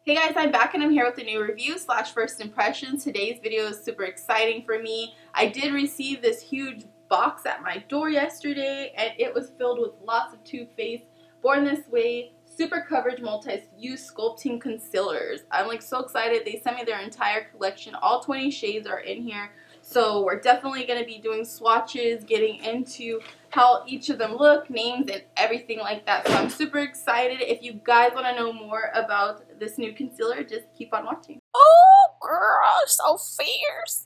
Hey guys, I'm back and I'm here with a new review slash first impressions. Today's video is super exciting for me. I did receive this huge box at my door yesterday and it was filled with lots of Too Faced Born This Way Super Coverage Multi-Use Sculpting Concealers. I'm like so excited. They sent me their entire collection. All 20 shades are in here. So we're definitely going to be doing swatches, getting into how each of them look, names, and everything like that. So I'm super excited. If you guys want to know more about this new concealer, just keep on watching. Oh, girl, so fierce.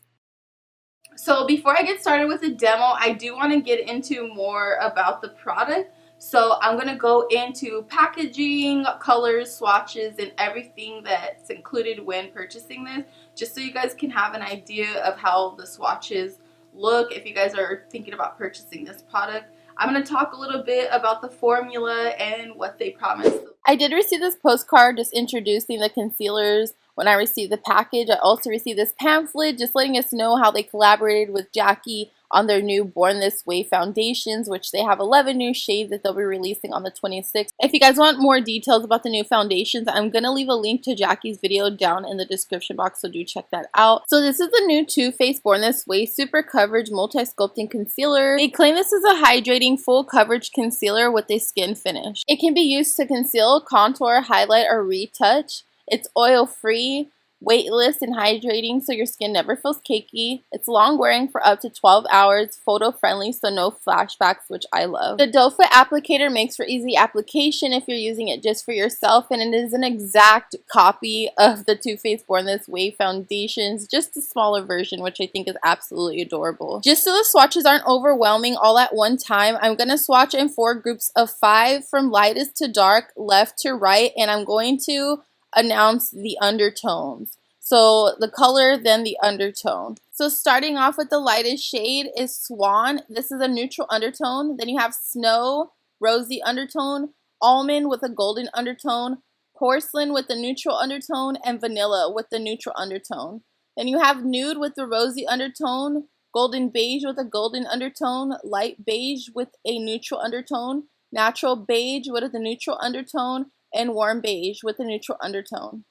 So before I get started with the demo, I do want to get into more about the product. So I'm going to go into packaging, colors, swatches, and everything that's included when purchasing this, just so you guys can have an idea of how the swatches look if you guys are thinking about purchasing this product. I'm going to talk a little bit about the formula and what they promise. I did receive this postcard just introducing the concealers when I received the package. I also received this pamphlet just letting us know how they collaborated with Jackie on their new Born This Way foundations, which they have 11 new shades that they'll be releasing on the 26th. If you guys want more details about the new foundations, I'm going to leave a link to Jackie's video down in the description box, so do check that out. So this is the new Too Faced Born This Way Super Coverage Multi-Sculpting Concealer. They claim this is a hydrating full coverage concealer with a skin finish. It can be used to conceal, contour, highlight, or retouch. It's oil-free, weightless, and hydrating so your skin never feels cakey. It's long wearing for up to 12 hours, photo-friendly so no flashbacks, which I love. The doe foot applicator makes for easy application if you're using it just for yourself, and it is an exact copy of the Too Faced Born This Way foundations, just a smaller version, which I think is absolutely adorable. Just so the swatches aren't overwhelming all at one time, I'm going to swatch in 4 groups of 5 from lightest to dark, left to right, and I'm going to announce the undertones. So the color, then the undertone. So starting off with the lightest shade is Swan. This is a neutral undertone. Then you have Snow, rosy undertone, Almond with a golden undertone, Porcelain with a neutral undertone, and Vanilla with the neutral undertone. Then you have Nude with the rosy undertone, Golden Beige with a golden undertone, Light Beige with a neutral undertone, Natural Beige with a neutral undertone, and Warm Beige with a neutral undertone.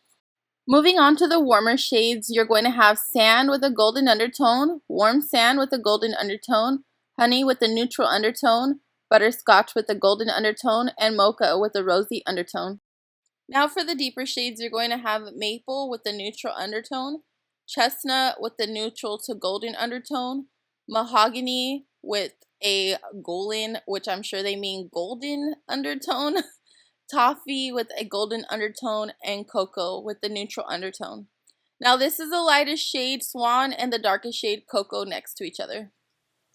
Moving on to the warmer shades, you're going to have Sand with a golden undertone, Warm Sand with a golden undertone, Honey with a neutral undertone, Butterscotch with a golden undertone, and Mocha with a rosy undertone. Now for the deeper shades, you're going to have Maple with a neutral undertone, Chestnut with a neutral to golden undertone, Mahogany with a golden, which I'm sure they mean golden undertone, Toffee with a golden undertone, and Cocoa with the neutral undertone. Now this is the lightest shade, Swan, and the darkest shade, Cocoa, next to each other.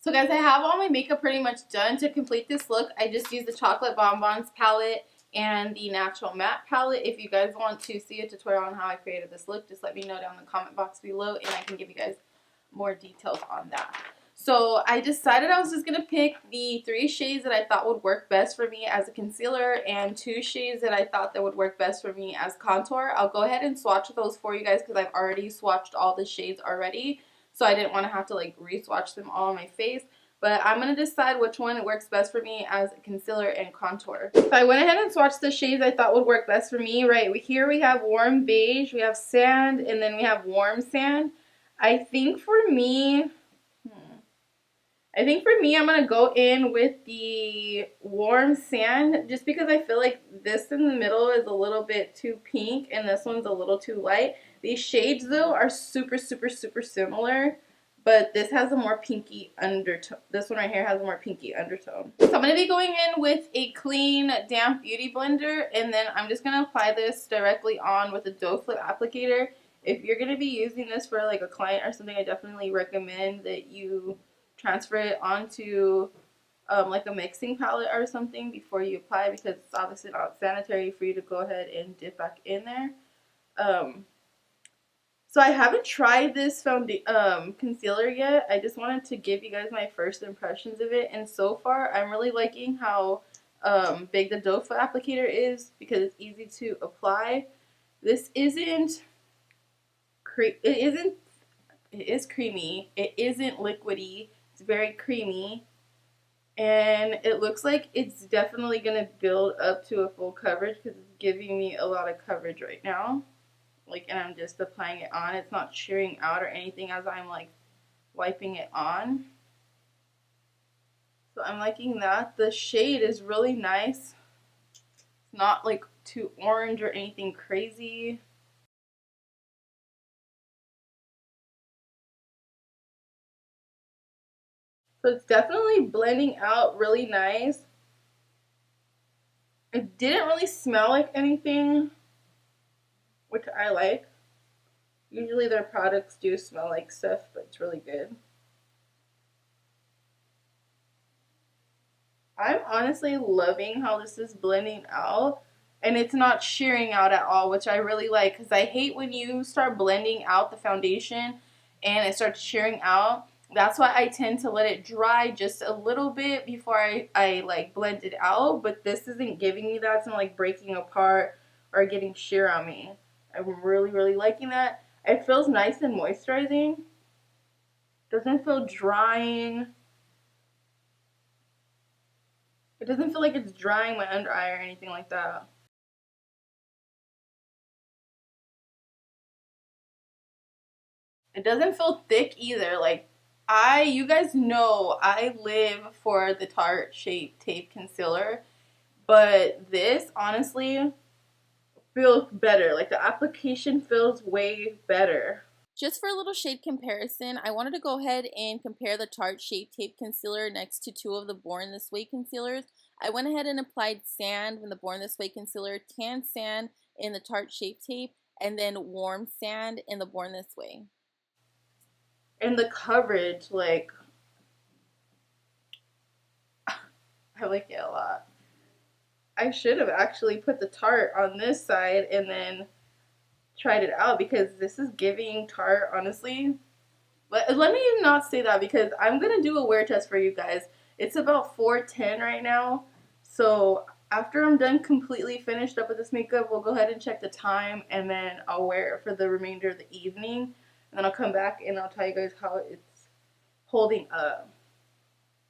So guys, I have all my makeup pretty much done. To complete this look, I just used the Chocolate Bonbons palette and the Natural Matte palette. If you guys want to see a tutorial on how I created this look, just let me know down in the comment box below and I can give you guys more details on that. So I decided I was just going to pick the 3 shades that I thought would work best for me as a concealer and 2 shades that I thought that would work best for me as contour. I'll go ahead and swatch those for you guys because I've already swatched all the shades already. So I didn't want to have to like re-swatch them all on my face. But I'm going to decide which one works best for me as a concealer and contour. So I went ahead and swatched the shades I thought would work best for me. Right here we have Warm Beige, we have Sand, and then we have Warm Sand. I think for me, I'm going to go in with the Warm Sand just because I feel like this in the middle is a little bit too pink and this one's a little too light. These shades though are super similar, but this has a more pinky undertone. This one right here has a more pinky undertone. So I'm going to be going in with a clean damp beauty blender and then I'm just going to apply this directly on with a doe foot applicator. If you're going to be using this for like a client or something, I definitely recommend that you transfer it onto like a mixing palette or something before you apply because it's obviously not sanitary for you to go ahead and dip back in there. So I haven't tried this concealer yet. I just wanted to give you guys my first impressions of it, and so far I'm really liking how big the doe foot applicator is because it's easy to apply. This isn't it is creamy. It isn't liquidy. It's very creamy. And it looks like it's definitely going to build up to a full coverage because it's giving me a lot of coverage right now. Like, and I'm just applying it on. It's not shearing out or anything as I'm like wiping it on. So I'm liking that. The shade is really nice. It's not like too orange or anything crazy. So it's definitely blending out really nice. It didn't really smell like anything, which I like. Usually their products do smell like stuff, but it's really good. I'm honestly loving how this is blending out, and it's not shearing out at all, which I really like, because I hate when you start blending out the foundation and it starts shearing out. That's why I tend to let it dry just a little bit before I like blend it out, but this isn't giving me that. It's not like breaking apart or getting sheer on me. I'm really liking that. It feels nice and moisturizing. Doesn't feel drying. It doesn't feel like it's drying my under eye or anything like that. It doesn't feel thick either. Like, you guys know I live for the Tarte Shape Tape Concealer, but this honestly feels better. Like, the application feels way better. Just for a little shade comparison, I wanted to go ahead and compare the Tarte Shape Tape Concealer next to two of the Born This Way concealers. I went ahead and applied sand in the Born This Way concealer, tan sand in the Tarte Shape Tape, and then warm sand in the Born This Way. And the coverage, like, I like it a lot. I should have actually put the Tarte on this side and then tried it out, because this is giving Tarte, honestly. Let me not say that, because I'm going to do a wear test for you guys. It's about 4:10 right now. So after I'm done completely finished up with this makeup, we'll go ahead and check the time, and then I'll wear it for the remainder of the evening. And then I'll come back and I'll tell you guys how it's holding up.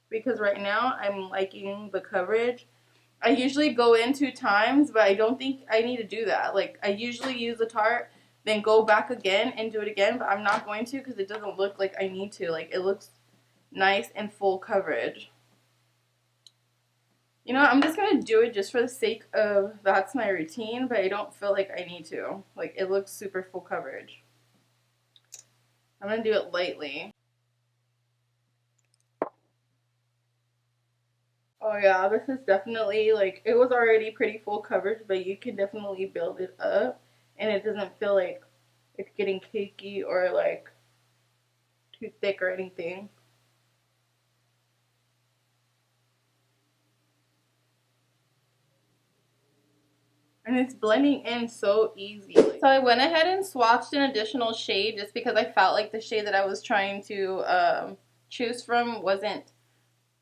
Because right now I'm liking the coverage. I usually go in 2 times, but I don't think I need to do that. Like, I usually use the Tarte, then go back again and do it again, but I'm not going to, because it doesn't look like I need to. Like, it looks nice and full coverage. You know, I'm just going to do it just for the sake of that's my routine, but I don't feel like I need to. Like, it looks super full coverage. I'm going to do it lightly. Oh yeah, this is definitely, like, it was already pretty full coverage, but you can definitely build it up, and it doesn't feel like it's getting cakey or like too thick or anything. And it's blending in so easy. So I went ahead and swatched an additional shade just because I felt like the shade that I was trying to choose from wasn't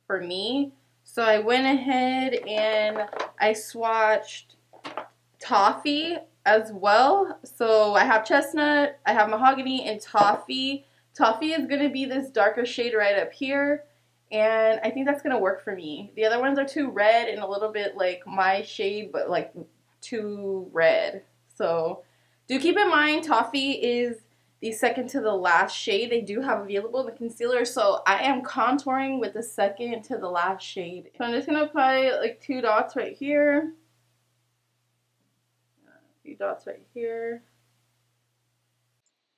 for me. So I went ahead and I swatched Toffee as well. So I have chestnut, I have mahogany, and toffee. Toffee is going to be this darker shade right up here, and I think that's going to work for me. The other ones are too red and a little bit like my shade, but like too red. So do keep in mind, Toffee is the second to the last shade they do have available in the concealer, so I am contouring with the second to the last shade. So I'm just going to apply like 2 dots right here. Few dots right here.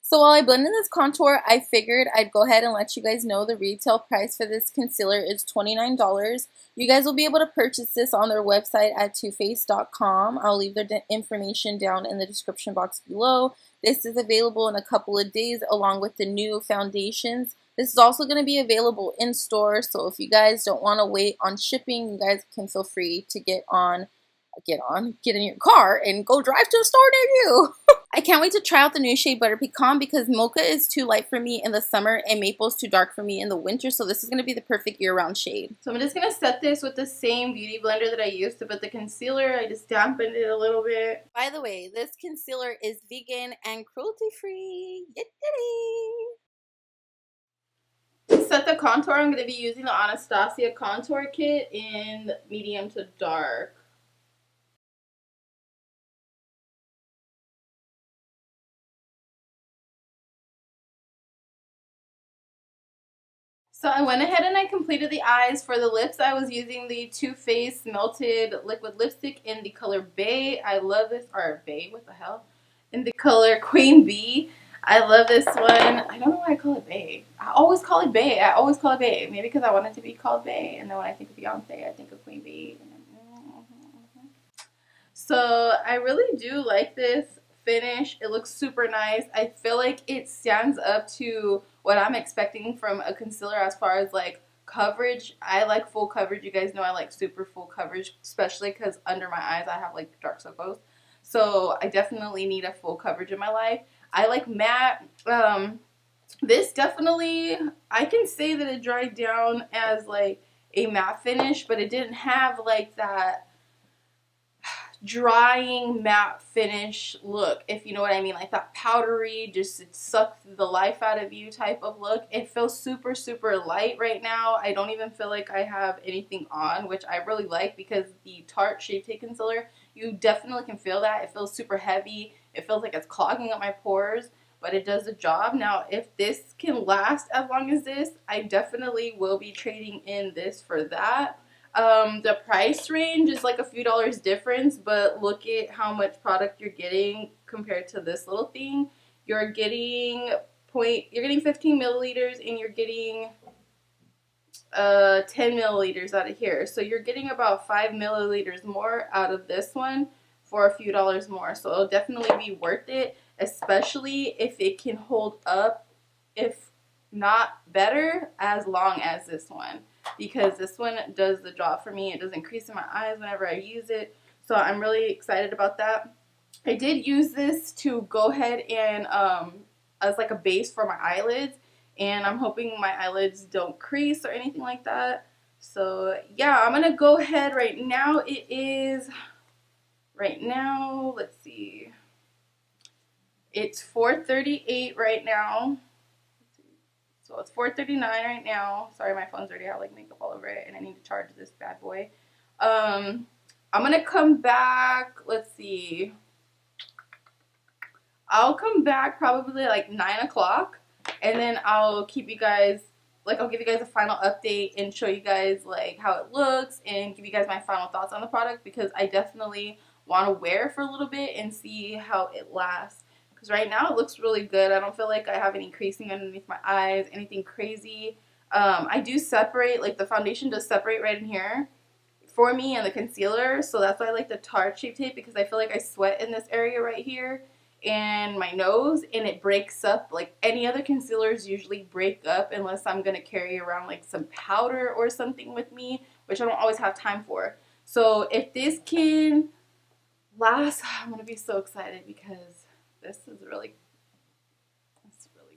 So while I blend in this contour, I figured I'd go ahead and let you guys know the retail price for this concealer is $29. You guys will be able to purchase this on their website at toofaced.com. I'll leave their information down in the description box below. This is available in a couple of days along with the new foundations. This is also going to be available in store, so if you guys don't want to wait on shipping, you guys can feel free to get in your car and go drive to a store near you. I can't wait to try out the new shade Butter Pecan, because mocha is too light for me in the summer and maple is too dark for me in the winter, so this is going to be the perfect year-round shade. So I'm just going to set this with the same beauty blender that I used to put the concealer. I just dampened it a little bit. By the way, this concealer is vegan and cruelty-free. To set the contour, I'm going to be using the Anastasia contour kit in medium to dark. So I went ahead and I completed the eyes. For the lips, I was using the Too Faced Melted Liquid Lipstick in the color Bay. I love this, or Bay, what the hell? In the color Queen Bee. I love this one. I don't know why I call it Bay. I always call it Bay. I always call it Bay. Maybe because I want it to be called Bay. And then when I think of Beyonce, I think of Queen Bee. So I really do like this finish. It looks super nice. I feel like it stands up to what I'm expecting from a concealer as far as like coverage. I like full coverage. You guys know I like super full coverage, especially because under my eyes I have like dark circles. So I definitely need a full coverage in my life. I like matte. This definitely, I can say that it dried down as like a matte finish, but it didn't have like that drying matte finish look, if you know what I mean, like that powdery, just it sucked the life out of you type of look. It feels super super light right now. I don't even feel like I have anything on, which I really like because the Tarte Shape Tape Concealer, you definitely can feel that. It feels super heavy. It feels like it's clogging up my pores, but it does the job. Now, if this can last as long as this, I definitely will be trading in this for that. The price range is like a few dollars difference, but look at how much product you're getting compared to this little thing. You're getting 15 milliliters and you're getting 10 milliliters out of here. So you're getting about 5 milliliters more out of this one for a few dollars more. So it'll definitely be worth it, especially if it can hold up, if not better, as long as this one. Because this one does the job for me. It doesn't crease in my eyes whenever I use it. So I'm really excited about that. I did use this to go ahead and as like a base for my eyelids. And I'm hoping my eyelids don't crease or anything like that. So yeah, I'm going to go ahead right now. Let's see. It's 4:38 right now. So it's 4:39 right now. Sorry, my phone's already have like makeup all over it, and I need to charge this bad boy. I'm gonna come back. Let's see. I'll come back probably like 9 o'clock, and then I'll keep you guys I'll give you guys a final update and show you guys like how it looks and give you guys my final thoughts on the product because I definitely want to wear it for a little bit and see how it lasts. Because right now it looks really good. I don't feel like I have any creasing underneath my eyes, anything crazy. I do separate, like the foundation does separate right in here for me and the concealer. So that's why I like the Tarte Shape Tape because I feel like I sweat in this area right here and my nose and it breaks up. Like any other concealers usually break up unless I'm going to carry around like some powder or something with me, which I don't always have time for. So if this can last, I'm going to be so excited because this is really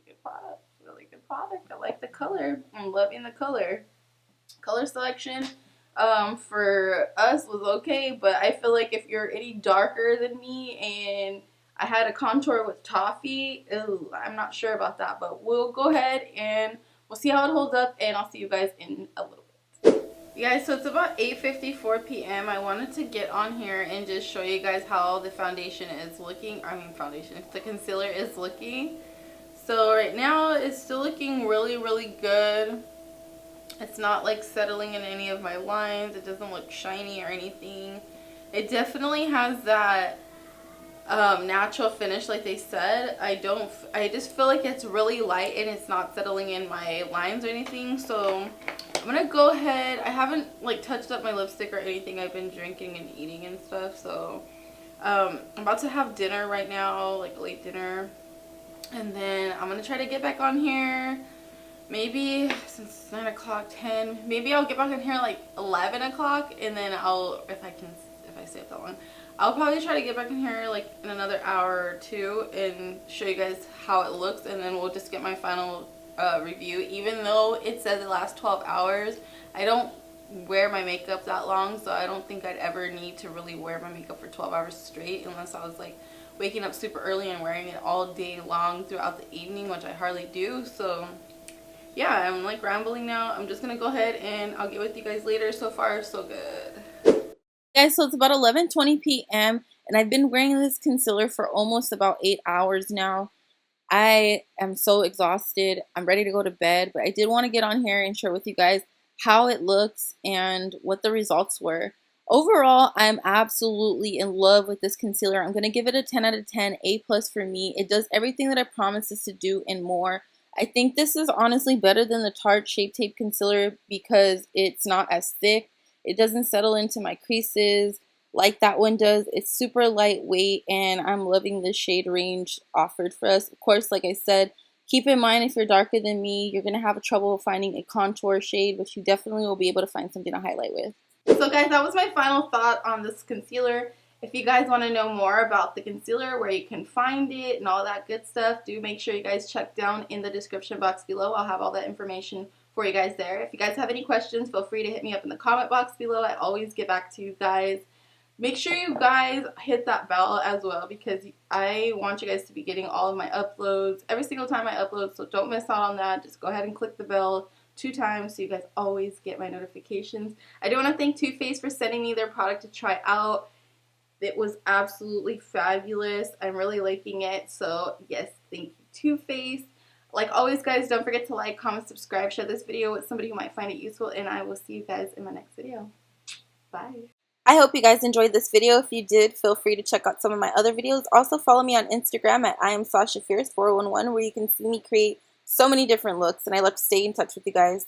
good product. Really good product. I like the color. I'm loving the color. Color selection for us was okay, but I feel like if you're any darker than me and I had a contour with Toffee, I'm not sure about that, but we'll go ahead and we'll see how it holds up, and I'll see you guys in a little bit. You guys, so it's about 8:54 p.m. I wanted to get on here and just show you guys how the foundation is looking. The concealer is looking. So right now it's still looking really, really good. It's not like settling in any of my lines. It doesn't look shiny or anything. It definitely has that natural finish like they said. I just feel like it's really light and it's not settling in my lines or anything. So I'm gonna go ahead. I haven't like touched up my lipstick or anything. I've been drinking and eating and stuff. So I'm about to have dinner right now, like late dinner. And then I'm gonna try to get back on here. Maybe since it's 9 o'clock, 10, maybe I'll get back in here like 11 o'clock, and then if I stay up that long, I'll probably try to get back in here like in another hour or two and show you guys how it looks, and then we'll just get my final review. Even though it says it lasts 12 hours, I don't wear my makeup that long, so I don't think I'd ever need to really wear my makeup for 12 hours straight unless I was like waking up super early and wearing it all day long throughout the evening, which I hardly do. So yeah, I'm like rambling now. I'm just gonna go ahead and I'll get with you guys later. So far, so good. Guys, so it's about 11:20 p.m. and I've been wearing this concealer for almost about 8 hours now. I am so exhausted. I'm ready to go to bed, but I did want to get on here and share with you guys how it looks and what the results were. Overall, I'm absolutely in love with this concealer. I'm going to give it a 10 out of 10, A plus for me. It does everything that it promises to do and more. I think this is honestly better than the Tarte Shape Tape Concealer because it's not as thick. It doesn't settle into my creases like that one does. It's super lightweight, and I'm loving the shade range offered for us. Of course, like I said, keep in mind if you're darker than me, you're going to have trouble finding a contour shade, but you definitely will be able to find something to highlight with. So guys, that was my final thought on this concealer. If you guys want to know more about the concealer, where you can find it and all that good stuff, do make sure you guys check down in the description box below. I'll have all that information for you guys there. If you guys have any questions, feel free to hit me up in the comment box below. I always get back to you guys. Make sure you guys hit that bell as well, because I want you guys to be getting all of my uploads every single time I upload, so don't miss out on that. Just go ahead and click the bell 2 times so you guys always get my notifications. I do want to thank Too Faced for sending me their product to try out. It was absolutely fabulous. I'm really liking it. So yes, thank you, Too Faced. Like always, guys, don't forget to like, comment, subscribe, share this video with somebody who might find it useful, and I will see you guys in my next video. Bye. I hope you guys enjoyed this video. If you did, feel free to check out some of my other videos. Also follow me on Instagram at IamSashaFierce411, where you can see me create so many different looks, and I love to stay in touch with you guys.